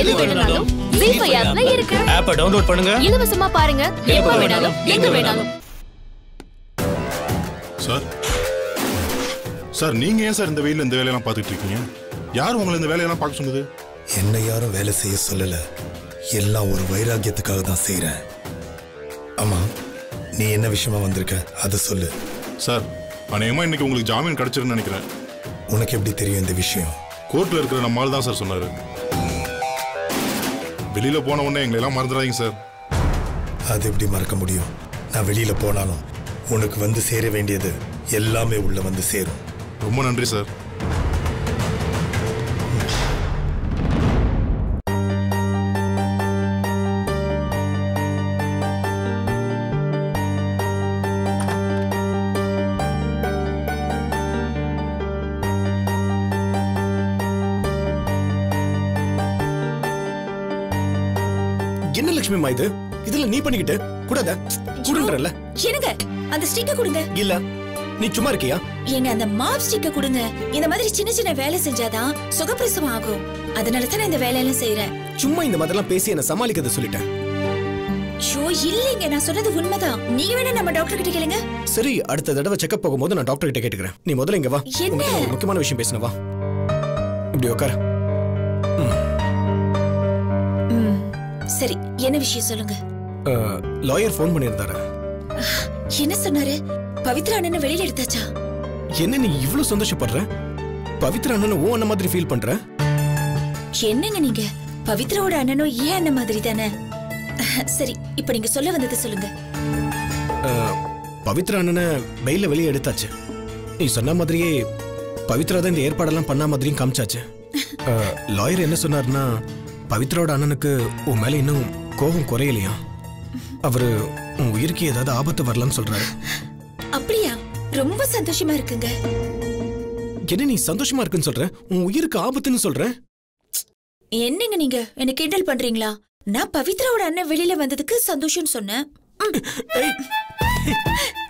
எது வேணும்னாலும் ஜீ5 ஆப்ல இருக்கு. ஆப்பை டவுன்லோட் பண்ணுங்க. இலவசமா பாருங்க. எப்ப வேணாலும் எங்க வேணாலும். சார் நீங்க ஏன் சார் இந்த வெயில இந்த வேலையெல்லாம் பார்த்துட்டு இருக்கீங்க? யார் உங்களை இந்த வேலையெல்லாம் பார்க்க சொன்னது? என்ன யாரும் வேலை செய்ய சொல்லல. எல்லாம் ஒரு வைராக்கியத்துக்காக தான் செய்யறேன். ஆமா, நீ என்ன விஷயமா வந்திருக்க அதை சொல்லு. சார் அநேகமா இன்னைக்கு உங்களுக்கு ஜாமீன் கிடைச்சிருன்னு நினைக்கிறேன். உனக்கு எப்படி தெரியும் இந்த விஷயம்? கோர்ட்ல இருக்கிற நம்மால் தான் சார் சொன்னாரு. வெளியில போன உடனே எங்களை எல்லாம் மறந்துடாதீங்க சார். அது எப்படி மறக்க முடியும்? நான் வெளியில போனாலும் உனக்கு வந்து சேர வேண்டியது எல்லாமே உள்ள வந்து சேரும். ரொம்ப நன்றி சார். என்ன லட்சுமி இது? இதுல நீ பண்ணிக்கிட்டு கூடாத கூடுன்றல. என்னங்க அந்த ஸ்டிக்க கொடுங்க. இல்ல நீ சும்மா இருக்கியா? ஏங்க அந்த மாப் ஸ்டிக்க கொடுங்க. இந்த மாதிரி சின்ன சின்ன வேலை செஞ்சாதான் சுகப்பிரசவம் ஆகும். அதனால தான் இந்த வேலையெல்லாம் செய்யறேன். சும்மா இந்த மாதிரிலாம் பேசி என்ன சமாளிக்கத சொல்லிட்டேன். ஷோ இல்லைங்க, நான் சொன்னது உண்மைதான். நீங்க வேணா நம்ம டாக்டர் கிட்ட கேளுங்க. சரி, அடுத்த தடவை செக்அப் போகும்போது நான் டாக்டர் கிட்ட கேட்டுக்கிறேன். நீ முதல்ல இங்க வா. என்ன ஒரு முக்கியமான விஷயம் பேசணும். வா, இப்படி உட்காரு. சரி, என்ன விஷயம் சொல்லுங்க. லாயர் ஃபோன் பண்ணியிருந்தாரு. என்ன சொன்னாரு? பவித்ரா அண்ணனை வெளியில எடுத்தாச்சா? என்ன நீ இவ்ளோ சந்தோஷப்படுற? பவித்ரா அண்ணனும் ஓ அண்ணன் மாதிரி ஃபீல் பண்ற? என்னங்க நீங்க? பவித்ராவோட அண்ணனும் ஏன் அண்ணன் மாதிரி தானே? சரி, இப்ப நீங்க சொல்ல வந்தது சொல்லுங்க. பவித்ரா அண்ணனை வெயில வெளியே எடுத்தாச்சு. நீ சொன்ன மாதிரியே பவித்ரா தான் இந்த ஏற்பாடெல்லாம் பண்ண மாதிரியும் காமிச்சாச்சு. லாயர் என்ன சொன்னார்னா, பவித்ராவோட அண்ணனுக்கு உன் மேல இன்னும் கோபம் குறையலையா? அவரு உன் உயிருக்கு ஏதாவது ஆபத்து வரலாம்னு சொல்றாரு. அப்படியா? ரொம்ப சந்தோஷமா இருக்குங்க. என்ன நீ சந்தோஷமா இருக்குன்னு சொல்ற? உன் உயிருக்கு ஆபத்துன்னு சொல்ற? என்னங்க நீங்க என்ன கிண்டல் பண்றீங்களா? நான் பவித்ராவோட அண்ணன் வெளியில வந்ததுக்கு சந்தோஷம்னு சொன்னேன்.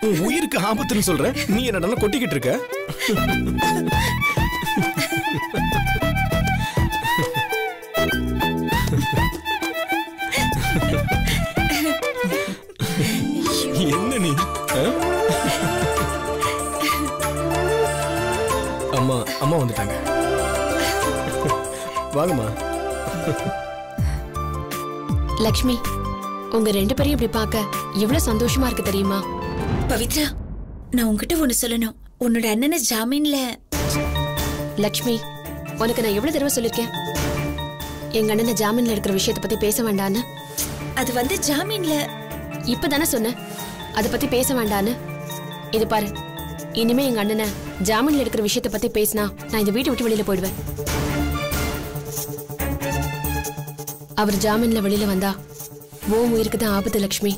உன் உயிருக்கு ஆபத்துன்னு சொல்ற? நீ என்ன நல்லா கொட்டிக்கிட்டு இருக்க? என்ன நீ? அம்மா அம்மா வந்துட்டாங்க. வாங்கம்மா. லக்ஷ்மி, உங்க ரெண்டு பேரையும் இப்படி பார்க்க எவ்வளவு சந்தோஷமா இருக்கு தெரியுமா? பவித்ரா, நான் உன்கிட்ட ஒண்ணு சொல்லணும். உன்னோட அண்ணனை ஜாமீன்ல. லக்ஷ்மி, உனக்கு நான் எவ்வளவு தடவை சொல்லிருக்கேன் எங்க அண்ணனை ஜாமீன்ல இருக்கிற விஷயத்தை பத்தி பேச வேண்டான்னு? அது வந்து ஜாமீன்ல. இப்பதானே சொன்ன அத பத்தி பேச வேண்டான்னு. இது பாரு, இனிமே எங்க அண்ணனை ஜாமீன்ல இருக்கிற விஷயத்தை பத்தி பேசினா நான் இந்த வீட்டை விட்டு வெளியில போயிடுவேன். அவர் ஜாமீன்ல வெளியில வந்தா உன் உயிருக்கு தான் ஆபத்து லக்ஷ்மி.